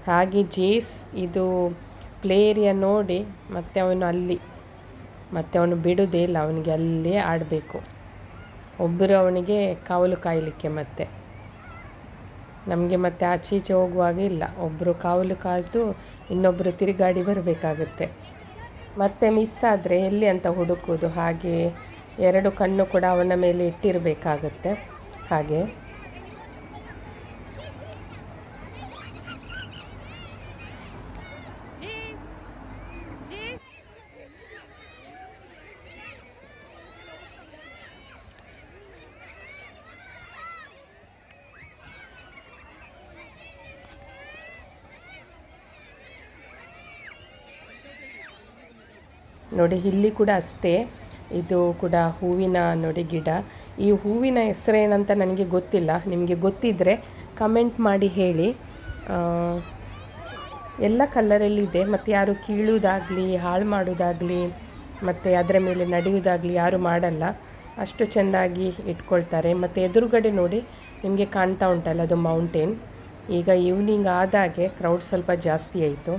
ಹಾಗೆ ಜೇಸ್ ಇದು ಪ್ಲೇ ಏರಿಯಾ ನೋಡಿ ಮತ್ತು ಅವನು ಬಿಡೋದೇ ಇಲ್ಲ, ಅವನಿಗೆ ಅಲ್ಲೇ ಆಡಬೇಕು. ಒಬ್ಬರು ಅವನಿಗೆ ಕಾವಲು ಕಾಯಲಿಕ್ಕೆ, ಮತ್ತು ನಮಗೆ ಮತ್ತೆ ಆಚೆ ಈಚೆ ಹೋಗುವಾಗ ಇಲ್ಲ, ಒಬ್ಬರು ಕಾವಲು ಕಾಯ್ದು ಇನ್ನೊಬ್ಬರು ತಿರುಗಾಡಿ ಬರಬೇಕಾಗುತ್ತೆ. ಮತ್ತೆ ಮಿಸ್ ಆದರೆ ಎಲ್ಲಿ ಅಂತ ಹುಡುಕೋದು, ಹಾಗೆ 2 ಕಣ್ಣು ಕೂಡ ಅವನ ಮೇಲೆ ಇಟ್ಟಿರಬೇಕಾಗತ್ತೆ. ಹಾಗೆ ನೋಡಿ ಇಲ್ಲಿ ಕೂಡ ಅಷ್ಟೇ, ಇದು ಕೂಡ ಹೂವಿನ ನೋಡಿ ಗಿಡ. ಈ ಹೂವಿನ ಹೆಸರೇನಂತ ನನಗೆ ಗೊತ್ತಿಲ್ಲ, ನಿಮಗೆ ಗೊತ್ತಿದ್ದರೆ ಕಮೆಂಟ್ ಮಾಡಿ ಹೇಳಿ. ಎಲ್ಲ ಕಲರಲ್ಲಿದೆ. ಮತ್ತು ಯಾರು ಕೀಳುವುದಾಗಲಿ, ಹಾಳು ಮಾಡೋದಾಗಲಿ, ಮತ್ತು ಅದರ ಮೇಲೆ ನಡೆಯುವುದಾಗಲಿ ಯಾರು ಮಾಡಲ್ಲ, ಅಷ್ಟು ಚೆಂದಾಗಿ ಇಟ್ಕೊಳ್ತಾರೆ. ಮತ್ತು ಎದುರುಗಡೆ ನೋಡಿ ನಿಮಗೆ ಕಾಣ್ತಾ ಉಂಟಲ್ಲ, ಅದು ಮೌಂಟೇನ್. ಈಗ ಈವ್ನಿಂಗ್ ಆದಾಗೆ ಕ್ರೌಡ್ ಸ್ವಲ್ಪ ಜಾಸ್ತಿ ಆಯಿತು.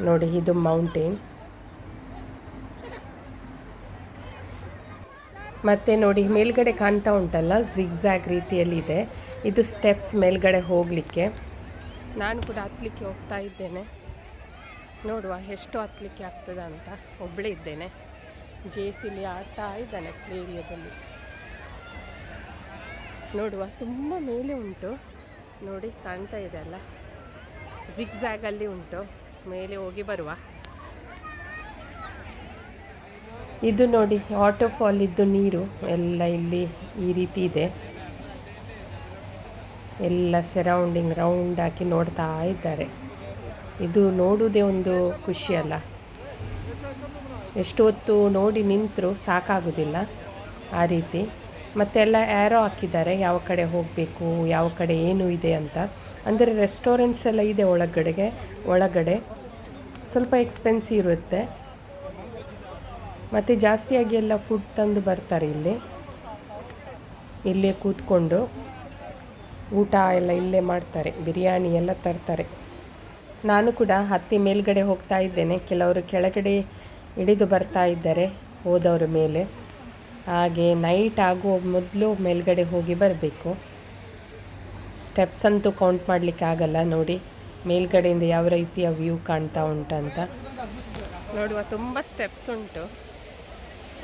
ನೋಡಿ ಇದು ಮೌಂಟೇನ್. ಮತ್ತು ನೋಡಿ ಮೇಲ್ಗಡೆ ಕಾಣ್ತಾ ಉಂಟಲ್ಲ, ಜಿಗ್ಜ್ಯಾಗ್ ರೀತಿಯಲ್ಲಿದೆ, ಇದು ಸ್ಟೆಪ್ಸ್ ಮೇಲ್ಗಡೆ ಹೋಗಲಿಕ್ಕೆ. ನಾನು ಕೂಡ ಹತ್ತಲಿಕ್ಕೆ ಹೋಗ್ತಾ ಇದ್ದೇನೆ, ನೋಡುವ ಎಷ್ಟು ಹತ್ತಲಿಕ್ಕೆ ಆಗ್ತದೆ ಅಂತ. ಒಬ್ಬಳೇ ಇದ್ದೇನೆ. ಜೇಸಿಲಿ ಆಡ್ತಾ ಇದ್ದಾನೆ ಪ್ಲೇ ಏರಿಯಾದಲ್ಲಿ. ನೋಡುವ, ತುಂಬ ಮೇಲೆ ಉಂಟು ನೋಡಿ, ಕಾಣ್ತಾ ಇದೆ ಅಲ್ಲ, ಜಿಗ್ಜ್ಯಾಗಲ್ಲಿ ಉಂಟು. ಮೇಲೆ ಹೋಗಿ ಬರುವ. ಇದು ನೋಡಿ ವಾಟರ್ಫಾಲ್ ಇದ್ದು ನೀರು ಎಲ್ಲ ಇಲ್ಲಿ ಈ ರೀತಿ ಇದೆ. ಎಲ್ಲ ಸರೌಂಡಿಂಗ್ ರೌಂಡ್ ಹಾಕಿ ನೋಡ್ತಾ ಇದ್ದಾರೆ. ಇದು ನೋಡುವುದೇ ಒಂದು ಖುಷಿ ಅಲ್ಲ, ಎಷ್ಟು ಹೊತ್ತು ನೋಡಿ ನಿಂತರೂ ಸಾಕಾಗೋದಿಲ್ಲ ಆ ರೀತಿ. ಮತ್ತೆಲ್ಲ ಆ್ಯರೋ ಹಾಕಿದ್ದಾರೆ, ಯಾವ ಕಡೆ ಹೋಗಬೇಕು, ಯಾವ ಕಡೆ ಏನು ಇದೆ ಅಂತ. ಅಂದರೆ ರೆಸ್ಟೋರೆಂಟ್ಸ್ ಎಲ್ಲ ಇದೆ ಒಳಗಡೆ ಸ್ವಲ್ಪ ಎಕ್ಸ್ಪೆನ್ಸಿವ್ ಇರುತ್ತೆ. ಮತ್ತು ಜಾಸ್ತಿಯಾಗಿ ಎಲ್ಲ ಫುಡ್ ತಂದು ಬರ್ತಾರೆ ಇಲ್ಲೇ ಕೂತ್ಕೊಂಡು ಊಟ ಎಲ್ಲ ಇಲ್ಲೇ ಮಾಡ್ತಾರೆ, ಬಿರಿಯಾನಿ ಎಲ್ಲ ತರ್ತಾರೆ. ನಾನು ಕೂಡ ಹತ್ತಿ ಮೇಲ್ಗಡೆ ಹೋಗ್ತಾ ಇದ್ದೇನೆ. ಕೆಲವರು ಕೆಳಗಡೆ ಇಳಿದು ಬರ್ತಾ ಇದ್ದಾರೆ ಹೋದವ್ರ ಮೇಲೆ. ಹಾಗೆ ನೈಟ್ ಆಗುವ ಮೊದಲು ಮೇಲ್ಗಡೆ ಹೋಗಿ ಬರಬೇಕು. ಸ್ಟೆಪ್ಸ್ ಅಂತೂ ಕೌಂಟ್ ಮಾಡಲಿಕ್ಕೆ ಆಗಲ್ಲ. ನೋಡಿ ಮೇಲ್ಗಡೆಯಿಂದ ಯಾವ ರೀತಿಯ ವ್ಯೂ ಕಾಣ್ತಾ ಉಂಟಂತ. ನೋಡುವ, ತುಂಬ ಸ್ಟೆಪ್ಸ್ ಉಂಟು,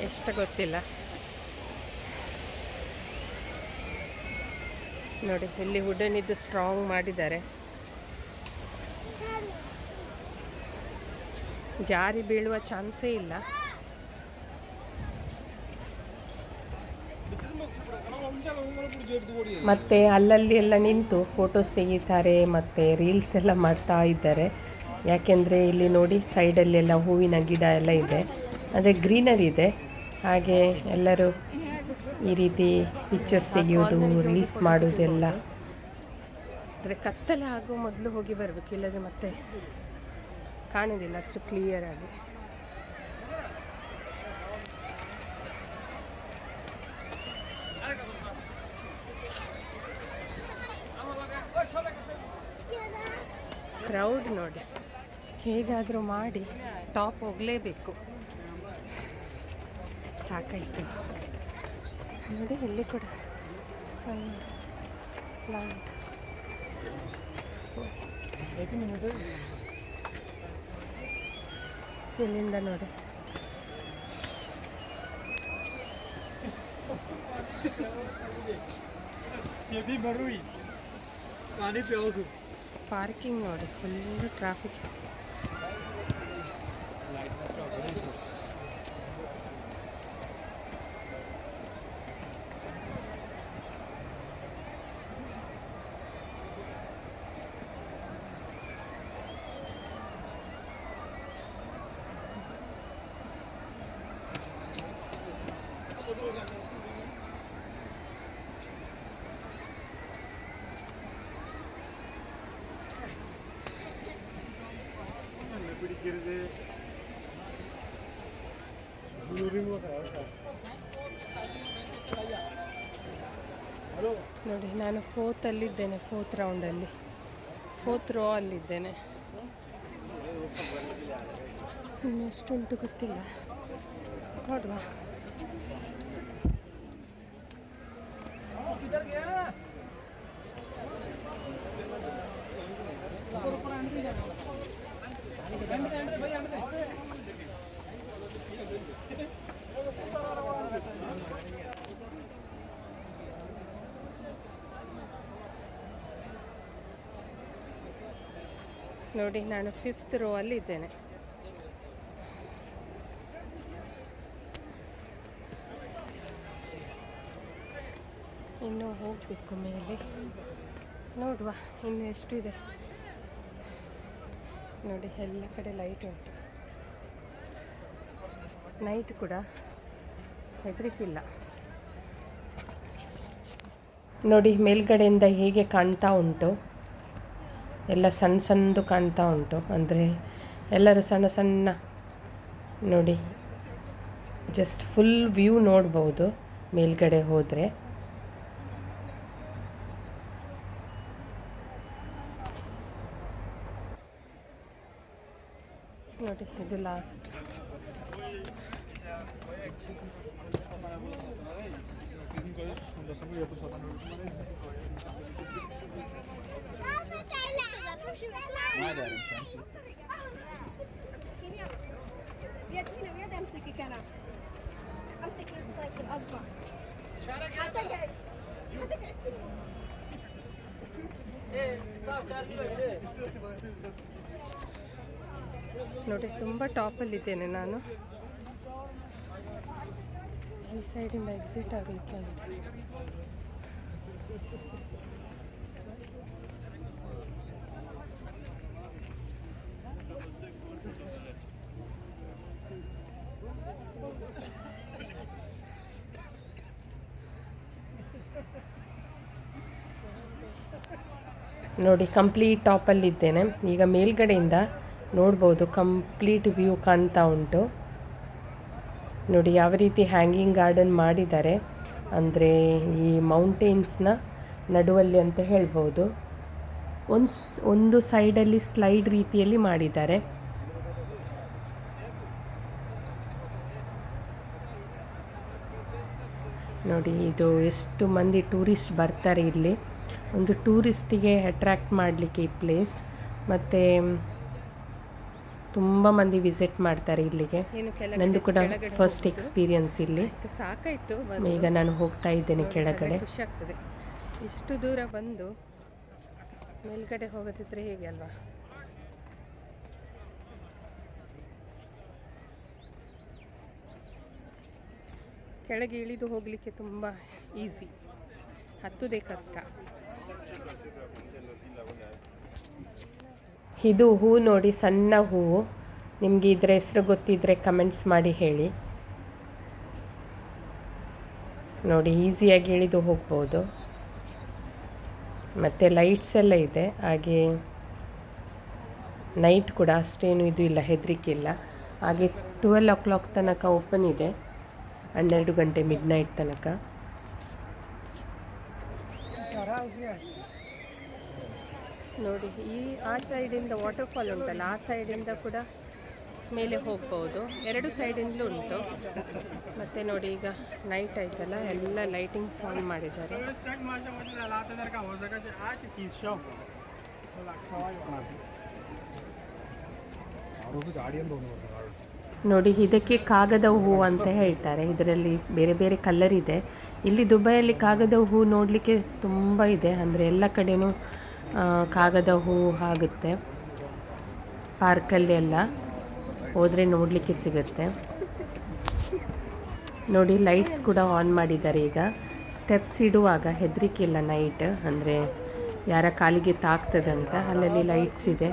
ಎಷ್ಟು ಗೊತ್ತಿಲ್ಲ. ನೋಡಿ ಇಲ್ಲಿ ವುಡನ್ ಇದು ಸ್ಟ್ರಾಂಗ್ ಮಾಡಿದ್ದಾರೆ. ಜಾರಿ ಬೀಳುವ ಚಾನ್ಸೇ ಇಲ್ಲ. ಮತ್ತು ಅಲ್ಲಲ್ಲಿ ಎಲ್ಲ ನಿಂತು ಫೋಟೋಸ್ ತೆಗಿತಾರೆ ಮತ್ತು ರೀಲ್ಸ್ ಎಲ್ಲ ಮಾಡ್ತಾ ಇದ್ದಾರೆ. ಯಾಕೆಂದರೆ ಇಲ್ಲಿ ನೋಡಿ ಸೈಡಲ್ಲೆಲ್ಲ ಹೂವಿನ ಗಿಡ ಎಲ್ಲ ಇದೆ, ಅದೇ ಗ್ರೀನರಿ ಇದೆ. ಹಾಗೆ ಎಲ್ಲರೂ ಈ ರೀತಿ ಪಿಕ್ಚರ್ಸ್ ತೆಗೆಯೋದು, ರೀಲ್ಸ್ ಮಾಡೋದೆಲ್ಲ. ಅಂದರೆ ಕತ್ತಲೆ ಆಗೋ ಮೊದಲು ಹೋಗಿ ಬರಬೇಕು, ಇಲ್ಲದ್ರೆ ಮತ್ತೆ ಕಾಣೋದಿಲ್ಲ ಅಷ್ಟು ಕ್ಲಿಯರ್ ಆಗಿ. ಕ್ರೌಡ್ ನೋಡಿ, ಹೇಗಾದರೂ ಮಾಡಿ ಟಾಪ್ ಹೋಗಲೇಬೇಕು. ಸಾಕಾಯಿತು ನೋಡಿ, ಇಲ್ಲಿ ಕೂಡ ಸಣ್ಣ ಪ್ಲಾಂಟ್. ಇಲ್ಲಿಂದ ನೋಡಿ ಪಾರ್ಕಿಂಗ್ ನೋಡಿ, ಫುಲ್ ಟ್ರಾಫಿಕ್. ನೋಡಿ, ನಾನು ಅಲ್ಲಿದ್ದೇನೆ, 4th ರೌಂಡಲ್ಲಿ, 4th ರೋ ಅಲ್ಲಿದ್ದೇನೆ. ಇನ್ನೆಷ್ಟುಂಟು ಗೊತ್ತಿಲ್ಲ, ನೋಡುವ. ನೋಡಿ, ನಾನು 5th ರೋ ಅಲ್ಲಿ ಇದ್ದೇನೆ. ಇನ್ನೂ ಹೋಗಬೇಕು ಮೇಲೆ, ನೋಡುವ ಇನ್ನು ಎಷ್ಟು ಇದೆ. ನೋಡಿ ಎಲ್ಲ ಕಡೆ ಲೈಟ್ ಉಂಟು. ನೈಟ್ ಕೂಡ ಹೆದರಿಕಿಲ್ಲ. ನೋಡಿ ಮೇಲ್ಗಡೆಯಿಂದ ಹೇಗೆ ಕಾಣ್ತಾ ಉಂಟು, ಎಲ್ಲ ಸಣ್ಣ ಸಣ್ಣದು ಕಾಣ್ತಾ ಉಂಟು. ಅಂದರೆ ಎಲ್ಲರೂ ಸಣ್ಣ ಸಣ್ಣ ನೋಡಿ, ಜಸ್ಟ್ ಫುಲ್ ವ್ಯೂ ನೋಡ್ಬೋದು ಮೇಲ್ಗಡೆ ಹೋದರೆ. ನೋಡಿ ಇದು ಲಾಸ್ಟ್. امسكك انا امسك انت طيب في الاصبع حتى ನೋಡಿ ತುಂಬ ಟಾಪಲ್ಲಿದ್ದೇನೆ ನಾನು. ಈ ಸೈಡಿಂದ ಎಕ್ಸಿಟ್ ಆಗಲಿಕ್ಕೆ ಅಂತ. ನೋಡಿ ಕಂಪ್ಲೀಟ್ ಟಾಪಲ್ಲಿದ್ದೇನೆ. ಈಗ ಮೇಲ್ಗಡೆಯಿಂದ ನೋಡ್ಬೋದು ಕಂಪ್ಲೀಟ್ ವ್ಯೂ ಕಾಣ್ತಾ ಉಂಟು. ನೋಡಿ ಯಾವ ರೀತಿ ಹ್ಯಾಂಗಿಂಗ್ ಗಾರ್ಡನ್ ಮಾಡಿದ್ದಾರೆ, ಅಂದರೆ ಈ ಮೌಂಟೇನ್ಸ್ನ ನಡುವಲ್ಲಿ ಅಂತ ಹೇಳ್ಬೋದು. ಒಂದು ಸೈಡಲ್ಲಿ ಸ್ಲೈಡ್ ರೀತಿಯಲ್ಲಿ ಮಾಡಿದ್ದಾರೆ. ನೋಡಿ ಇದು ಎಷ್ಟು ಮಂದಿ ಟೂರಿಸ್ಟ್ ಬರ್ತಾರೆ ಇಲ್ಲಿ. ಒಂದು ಟೂರಿಸ್ಟಿಗೆ ಅಟ್ರ್ಯಾಕ್ಟ್ ಮಾಡಲಿಕ್ಕೆ ಈ ಪ್ಲೇಸ್, ಮತ್ತು ತುಂಬ ಮಂದಿ ವಿಸಿಟ್ ಮಾಡ್ತಾರೆ ಇಲ್ಲಿಗೆ. ನಂದು ಕೂಡ ಫಸ್ಟ್ ಎಕ್ಸ್ಪೀರಿಯನ್ಸ್ ಇಲ್ಲಿ. ಸಾಕಾಯಿತು. ಈಗ ನಾನು ಹೋಗ್ತಾ ಇದ್ದೇನೆ ಕೆಳಗಡೆ. ಖುಷಿ ಆಗ್ತದೆ. ಇಷ್ಟು ದೂರ ಬಂದು ಮೇಲ್ಗಡೆ ಹೋಗೋದಿದ್ರೆ ಹೇಗೆ ಅಲ್ವಾ. ಕೆಳಗೆ ಇಳಿದು ಹೋಗಲಿಕ್ಕೆ ತುಂಬ ಈಸಿ, ಹತ್ತುದೇ ಕಷ್ಟ. ಇದು ಹೂ ನೋಡಿ, ಸಣ್ಣ ಹೂವು. ನಿಮಗೆ ಇದರ ಹೆಸರು ಗೊತ್ತಿದ್ದರೆ ಕಮೆಂಟ್ಸ್ ಮಾಡಿ ಹೇಳಿ. ನೋಡಿ ಈಸಿಯಾಗಿ ಇಳಿದು ಹೋಗ್ಬೋದು. ಮತ್ತು ಲೈಟ್ಸ್ ಎಲ್ಲ ಇದೆ. ಹಾಗೆ ನೈಟ್ ಕೂಡ ಅಷ್ಟೇನು ಇದು ಇಲ್ಲ, ಹೆದರಿಕೆ ಇಲ್ಲ. ಹಾಗೆ 12 ತನಕ ಓಪನ್ ಇದೆ, 12 ಗಂಟೆ ಮಿಡ್ ನೈಟ್ ತನಕ. ನೋಡಿ ಆ ಸೈಡಿಂದ ವಾಟರ್ಫಾಲ್ ಉಂಟಲ್ಲ, ಆ ಸೈಡಿಂದ ಕೂಡ ಮೇಲೆ ಹೋಗ್ಬೋದು. 2 ಸೈಡಿಂದಲೂ ಉಂಟು. ಮತ್ತು ನೋಡಿ ಈಗ ನೈಟ್ ಆಯ್ತಲ್ಲ, ಎಲ್ಲ ಲೈಟಿಂಗ್ಸ್ ಆನ್ ಮಾಡಿದ್ದಾರೆ. ನೋಡಿ ಇದಕ್ಕೆ ಕಾಗದ ಹೂವು ಅಂತ ಹೇಳ್ತಾರೆ. ಇದರಲ್ಲಿ ಬೇರೆ ಬೇರೆ ಕಲರ್ ಇದೆ. ಇಲ್ಲಿ ದುಬೈಯಲ್ಲಿ ಕಾಗದ ಹೂ ನೋಡಲಿಕ್ಕೆ ತುಂಬ ಇದೆ. ಅಂದರೆ ಎಲ್ಲ ಕಡೆನೂ ಕಾಗದ ಹೂ ಆಗುತ್ತೆ. ಪಾರ್ಕಲ್ಲಿ ಎಲ್ಲ ಹೋದರೆ ನೋಡಲಿಕ್ಕೆ ಸಿಗುತ್ತೆ. ನೋಡಿ ಲೈಟ್ಸ್ ಕೂಡ ಆನ್ ಮಾಡಿದ್ದಾರೆ. ಈಗ ಸ್ಟೆಪ್ಸ್ ಇಡುವಾಗ ಹೆದರಿಕೆ ಇಲ್ಲ ನೈಟ್, ಅಂದರೆ ಯಾರ ಕಾಲಿಗೆ ತಾಗ್ತದಂತ. ಅಲ್ಲಲ್ಲಿ ಲೈಟ್ಸ್ ಇದೆ.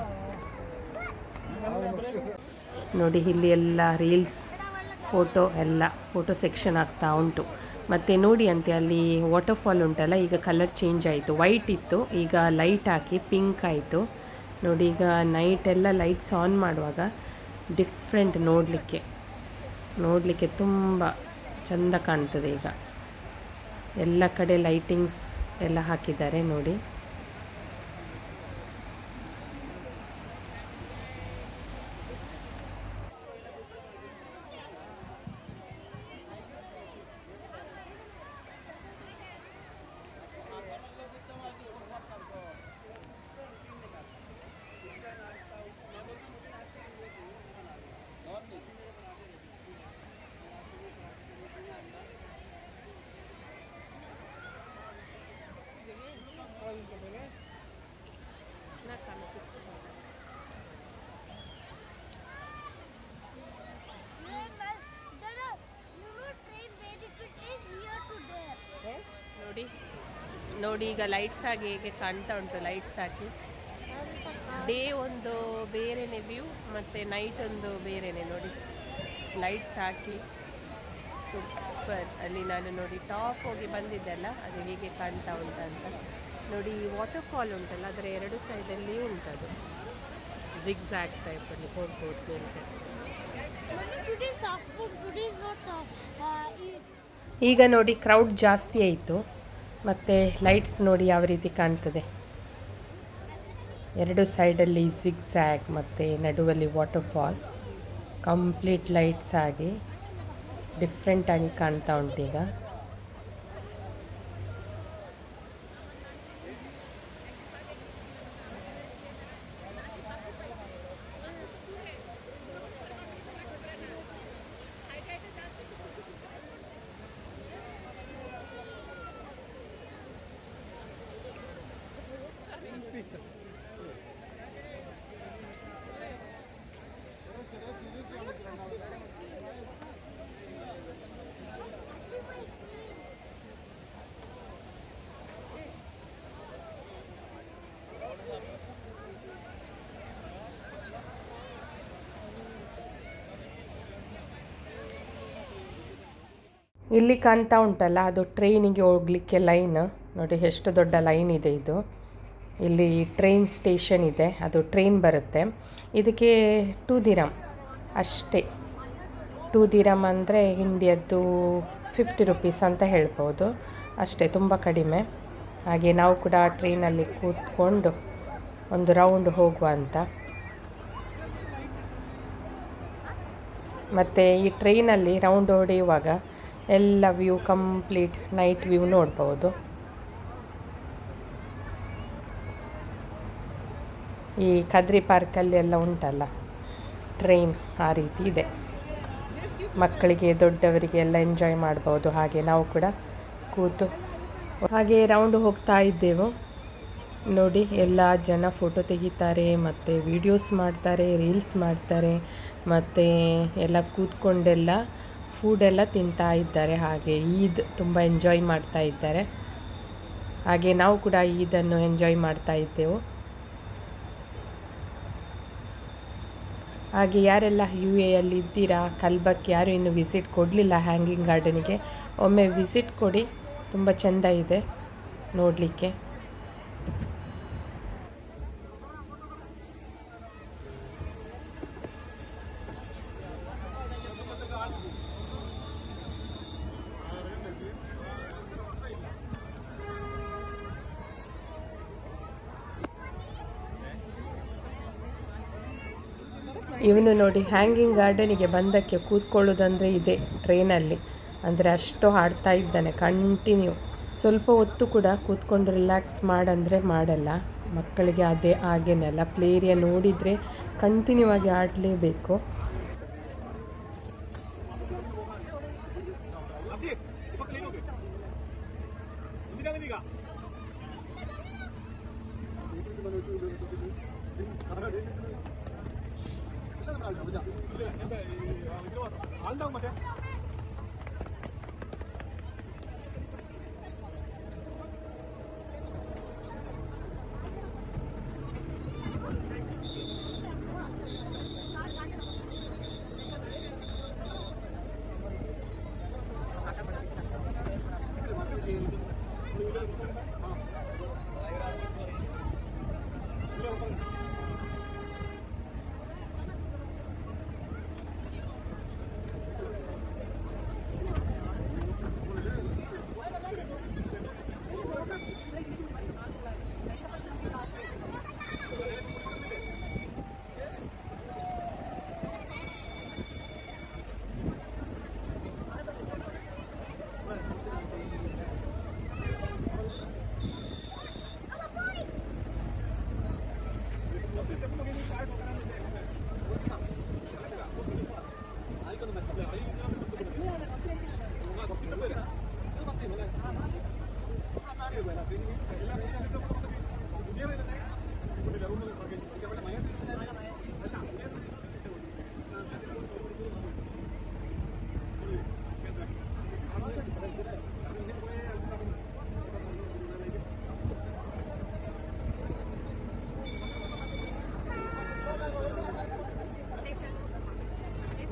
ನೋಡಿ ಇಲ್ಲಿ ಎಲ್ಲ ರೀಲ್ಸ್, ಫೋಟೋ ಸೆಕ್ಷನ್ ಆಗ್ತಾ ಉಂಟು. ಮತ್ತು ನೋಡಿ ಅಂತೆ ಅಲ್ಲಿ ವಾಟರ್ಫಾಲ್ ಉಂಟಲ್ಲ, ಈಗ ಕಲರ್ ಚೇಂಜ್ ಆಯಿತು. ವೈಟ್ ಇತ್ತು, ಈಗ ಲೈಟ್ ಹಾಕಿ ಪಿಂಕ್ ಆಯಿತು. ನೋಡಿ ಈಗ ನೈಟ್ ಎಲ್ಲ ಲೈಟ್ಸ್ ಆನ್ ಮಾಡುವಾಗ ಡಿಫ್ರೆಂಟ್ ನೋಡಲಿಕ್ಕೆ ತುಂಬ ಚೆಂದ ಕಾಣ್ತದೆ. ಈಗ ಎಲ್ಲ ಕಡೆ ಲೈಟಿಂಗ್ಸ್ ಎಲ್ಲ ಹಾಕಿದ್ದಾರೆ ನೋಡಿ. ನೋಡಿ ಈಗ ಲೈಟ್ಸ್ ಆಗಿ ಹೇಗೆ ಕಾಣ್ತಾ ಉಂಟು. ಲೈಟ್ಸ್ ಹಾಕಿ ಡೇ ಒಂದು ಬೇರೆನೇ ವ್ಯೂ, ಮತ್ತು ನೈಟ್ ಒಂದು ಬೇರೆನೇ. ನೋಡಿ ಲೈಟ್ಸ್ ಹಾಕಿ ಸೂಪರ್. ಅಲ್ಲಿ ನಾನು ನೋಡಿ ಟಾಪ್ ಹೋಗಿ ಬಂದಿದ್ದೆಲ್ಲ, ಅದು ಹೇಗೆ ಕಾಣ್ತಾ ಉಂಟಂತ ನೋಡಿ. ವಾಟರ್ಫಾಲ್ ಉಂಟಲ್ಲ, ಅದರ 2 ಸೈಡಲ್ಲಿ ಉಂಟದು. ಜಿಗ್ಜ್ಯಾಗ್ ಟೈಪಲ್ಲಿ ಹೋಗ್ಬೋದು ಅಂತ. ಈಗ ನೋಡಿ ಕ್ರೌಡ್ ಜಾಸ್ತಿ ಆಯಿತು. ಮತ್ತು ಲೈಟ್ಸ್ ನೋಡಿ ಯಾವ ರೀತಿ ಕಾಣ್ತದೆ. 2 ಸೈಡಲ್ಲಿ ಜಿಗ್ಜ್ಯಾಗ್ ಮತ್ತು ನಡುವಲ್ಲಿ ವಾಟರ್ಫಾಲ್. ಕಂಪ್ಲೀಟ್ ಲೈಟ್ಸ್ ಆಗಿ ಡಿಫ್ರೆಂಟಾಗಿ ಕಾಣ್ತಾ ಉಂಟು ಈಗ. ಇಲ್ಲಿ ಕಾಣ್ತಾ ಉಂಟಲ್ಲ, ಅದು ಟ್ರೈನಿಗೆ ಹೋಗಲಿಕ್ಕೆ ಲೈನ್. ನೋಡಿ ಎಷ್ಟು ದೊಡ್ಡ ಲೈನ್ ಇದೆ ಇದು. ಇಲ್ಲಿ ಟ್ರೈನ್ ಸ್ಟೇಷನ್ ಇದೆ, ಅದು ಟ್ರೈನ್ ಬರುತ್ತೆ. ಇದಕ್ಕೆ 2 ದಿರಮ್ ಅಷ್ಟೇ. 2 ದಿರಮ್ ಅಂದರೆ ಇಂಡಿಯದ್ದು 50 ರುಪೀಸ್ ಅಂತ ಹೇಳ್ಬೋದು ಅಷ್ಟೇ, ತುಂಬ ಕಡಿಮೆ. ಹಾಗೆ ನಾವು ಕೂಡ ಟ್ರೈನಲ್ಲಿ ಕೂತ್ಕೊಂಡು ಒಂದು ರೌಂಡ್ ಹೋಗುವ ಅಂತ. ಮತ್ತು ಈ ಟ್ರೈನಲ್ಲಿ ರೌಂಡ್ ಹೊಡೆಯುವಾಗ ಎಲ್ಲ ವ್ಯೂ ಕಂಪ್ಲೀಟ್ ನೈಟ್ ವ್ಯೂ ನೋಡ್ಬೋದು. ಈ ಕದ್ರಿ ಪಾರ್ಕಲ್ಲಿ ಎಲ್ಲ ಉಂಟಲ್ಲ ಟ್ರೈನ್, ಆ ರೀತಿ ಇದೆ. ಮಕ್ಕಳಿಗೆ ದೊಡ್ಡವರಿಗೆ ಎಲ್ಲ ಎಂಜಾಯ್ ಮಾಡ್ಬೋದು. ಹಾಗೆ ನಾವು ಕೂಡ ಕೂತು ಹಾಗೆ ರೌಂಡ್ ಹೋಗ್ತಾ ಇದ್ದೆವು. ನೋಡಿ, ಎಲ್ಲ ಜನ ಫೋಟೋ ತೆಗಿತಾರೆ ಮತ್ತು ವೀಡಿಯೋಸ್ ಮಾಡ್ತಾರೆ, ರೀಲ್ಸ್ ಮಾಡ್ತಾರೆ, ಮತ್ತು ಎಲ್ಲ ಕೂತ್ಕೊಂಡೆಲ್ಲ ಫುಡೆಲ್ಲ ತಿಂತಾ ಇದ್ದಾರೆ. ಹಾಗೆ ಈದ್ ತುಂಬ ಎಂಜಾಯ್ ಮಾಡ್ತಾ ಇದ್ದಾರೆ. ಹಾಗೆ ನಾವು ಕೂಡ ಈದನ್ನು ಎಂಜಾಯ್ ಮಾಡ್ತಾ ಇದ್ದೆವು. ಹಾಗೆ ಯಾರೆಲ್ಲ UAEಯಲ್ಲಿ ಇದ್ದೀರಾ, ಕಲ್ಬಕ್ಕೆ ಯಾರು ಇನ್ನೂ ವಿಸಿಟ್ ಕೊಡಲಿಲ್ಲ ಹ್ಯಾಂಗಿಂಗ್ ಗಾರ್ಡನಿಗೆ, ಒಮ್ಮೆ ವಿಸಿಟ್ ಕೊಡಿ. ತುಂಬ ಚೆಂದ ಇದೆ ನೋಡಲಿಕ್ಕೆ. ಇವನು ನೋಡಿ, ಹ್ಯಾಂಗಿಂಗ್ ಗಾರ್ಡನಿಗೆ ಬಂದಕ್ಕೆ ಕೂತ್ಕೊಳ್ಳೋದಂದರೆ ಇದೆ ಟ್ರೈನಲ್ಲಿ. ಅಂದರೆ ಅಷ್ಟು ಹಾಡ್ತಾ ಇದ್ದಾನೆ ಕಂಟಿನ್ಯೂ. ಸ್ವಲ್ಪ ಹೊತ್ತು ಕೂಡ ಕೂತ್ಕೊಂಡು ರಿಲ್ಯಾಕ್ಸ್ ಮಾಡಂದರೆ ಮಾಡಲ್ಲ. ಮಕ್ಕಳಿಗೆ ಅದೇ ಹಾಗೇನಲ್ಲ, ಪ್ಲೇ ಏರಿಯಾ ನೋಡಿದರೆ ಕಂಟಿನ್ಯೂ ಆಗಿ ಆಡಲೇಬೇಕು.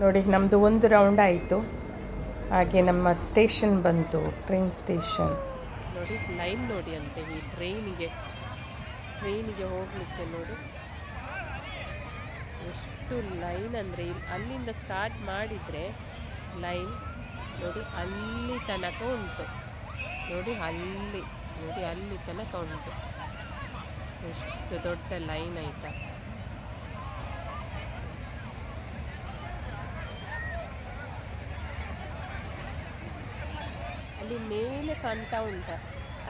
ನೋಡಿ, ನಮ್ಮದು ಒಂದು ರೌಂಡ್ ಆಯಿತು. ಹಾಗೆ ನಮ್ಮ ಸ್ಟೇಷನ್ ಬಂತು, ಟ್ರೈನ್ ಸ್ಟೇಷನ್. ನೋಡಿ, ಲೈನ್ ನೋಡಿ ಅಂತೆ ಈ ಟ್ರೈನಿಗೆ ಹೋಗಲಿಕ್ಕೆ. ನೋಡಿ ಎಷ್ಟು ಲೈನ್ ಅಂದರೆ, ಅಲ್ಲಿಂದ ಸ್ಟಾರ್ಟ್ ಮಾಡಿದರೆ ಲೈನ್ ನೋಡಿ ಅಲ್ಲಿ ತನಕ ಉಂಟು. ನೋಡಿ ಅಲ್ಲಿ ತನಕ ಉಂಟು. ಎಷ್ಟು ದೊಡ್ಡ ಲೈನ್ ಆಯಿತಾ.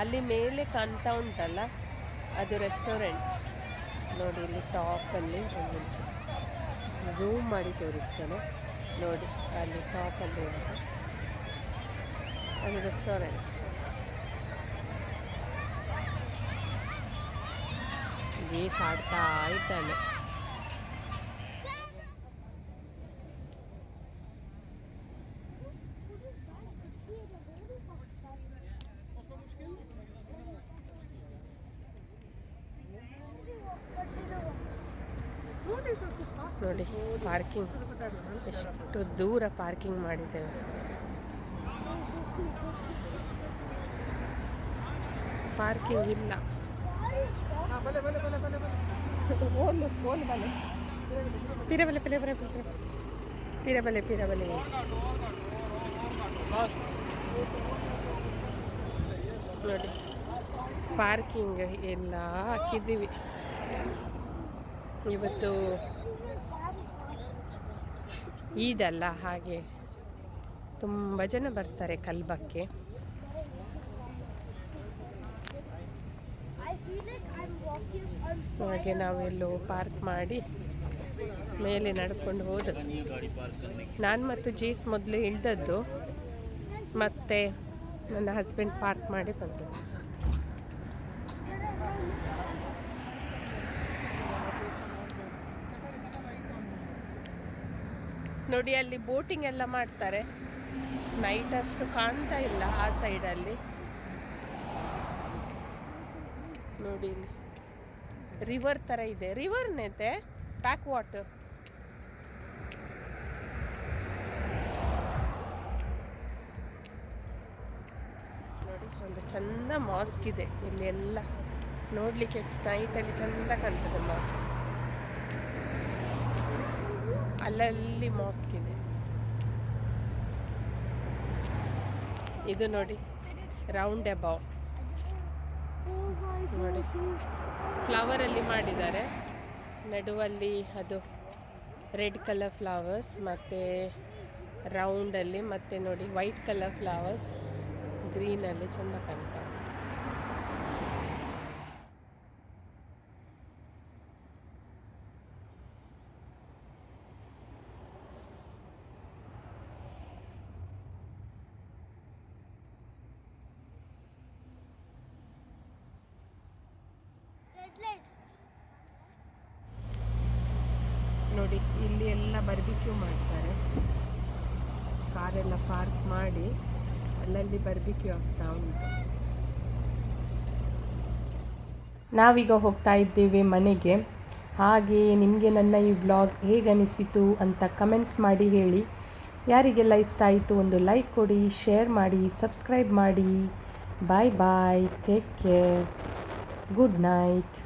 ಅಲ್ಲಿ ಮೇಲೆ ಕಾಣ್ತಾ ಉಂಟಲ್ಲ, ಅದು ರೆಸ್ಟೋರೆಂಟ್. ನೋಡಿ, ಇಲ್ಲಿ ಟಾಪಲ್ಲಿ ಒಂದು ಝೂಮ್ ಮಾಡಿ ತೋರಿಸ್ತೇನೆ. ನೋಡಿ, ಅಲ್ಲಿ ಟಾಪಲ್ಲಿ ಉಂಟು, ಅದು ರೆಸ್ಟೋರೆಂಟ್. ಗೇಸ್ ಆಡ್ತಾ ಇದ್ದಾನೆ. ನೋಡಿ, ಪಾರ್ಕಿಂಗ್ ಎಷ್ಟು ದೂರ ಪಾರ್ಕಿಂಗ್ ಮಾಡಿದ್ದೇವೆ. ಪಾರ್ಕಿಂಗ್ ಇಲ್ಲ. ಪಿರಬಲೆ ನೋಡಿ, ಪಾರ್ಕಿಂಗ್ ಎಲ್ಲ ಹಾಕಿದ್ದೀವಿ. ಇವತ್ತು ಈದಲ್ಲ, ಹಾಗೆ ತುಂಬ ಜನ ಬರ್ತಾರೆ ಕಲ್ಬಕ್ಕೆ. I feel like I'm walking on ಹಾಗೆ ನಾವೆಲ್ಲೋ ಪಾರ್ಕ್ ಮಾಡಿ ಮೇಲೆ ನಡ್ಕೊಂಡು ಹೋದದ್ದು. ನಾನು ಮತ್ತು ಜೀಸ್ ಮೊದಲು ಇಳ್ದದ್ದು, ಮತ್ತು ನನ್ನ ಹಸ್ಬೆಂಡ್ ಪಾರ್ಕ್ ಮಾಡಿ ಬಂದರು. ನೋಡಿ ಅಲ್ಲಿ ಬೋಟಿಂಗ್ ಎಲ್ಲ ಮಾಡ್ತಾರೆ. ನೈಟ್ ಅಷ್ಟು ಕಾಣ್ತಾ ಇಲ್ಲ ಆ ಸೈಡಲ್ಲಿ. ನೋಡಿ ಇಲ್ಲಿ ರಿವರ್ ಥರ ಇದೆ, ರಿವರ್ನೇತೆ ಬ್ಯಾಕ್ ವಾಟರ್. ನೋಡಿ ಒಂದು ಚಂದ ಮಾಸ್ಕ್ ಇದೆ ಇಲ್ಲಿ, ಎಲ್ಲ ನೋಡಲಿಕ್ಕೆ ನೈಟಲ್ಲಿ ಚಂದ ಕಾಣ್ತದೆ ಮಾಸ್ಕ್. ಅಲ್ಲಲ್ಲಿ ಮಾಸ್ಕ್ ಇದೆ. ಇದು ನೋಡಿ ರೌಂಡ್ ಅಬೌವ್ ನೋಡಿ, ಫ್ಲವರಲ್ಲಿ ಮಾಡಿದ್ದಾರೆ. ನಡುವಲ್ಲಿ ಅದು ರೆಡ್ ಕಲರ್ ಫ್ಲವರ್ಸ್, ಮತ್ತು ರೌಂಡಲ್ಲಿ ಮತ್ತು ನೋಡಿ ವೈಟ್ ಕಲರ್ ಫ್ಲವರ್ಸ್ ಗ್ರೀನಲ್ಲಿ ಚೆಂದ ಕಾಣ್ತಾ. red light. ನೋಡಿ ಇಲ್ಲಿ ಎಲ್ಲ ಬರ್ಬಿಕ್ಯೂ ಮಾಡ್ತಾರೆ. ಕಾರೆಲ್ಲ ಪಾರ್ಕ್ ಮಾಡಿ ಅಲ್ಲಲ್ಲಿ ಬರ್ಬಿಕ್ಯೂ ಆಗ್ತಾ ಉಂಟು. ನಾವೀಗ ಹೋಗ್ತಾ ಇದ್ದೇವೆ ಮನೆಗೆ. ಹಾಗೆ ನಿಮಗೆ ನನ್ನ ಈ ವ್ಲಾಗ್ ಹೇಗನಿಸಿತು ಅಂತ ಕಮೆಂಟ್ಸ್ ಮಾಡಿ ಹೇಳಿ. ಯಾರಿಗೆಲ್ಲ ಇಷ್ಟ ಆಯಿತು ಒಂದು ಲೈಕ್ ಕೊಡಿ, ಶೇರ್ ಮಾಡಿ, ಸಬ್ಸ್ಕ್ರೈಬ್ ಮಾಡಿ. ಬಾಯ್ ಬಾಯ್, ಟೇಕ್ ಕೇರ್, ಗುಡ್ ನೈಟ್.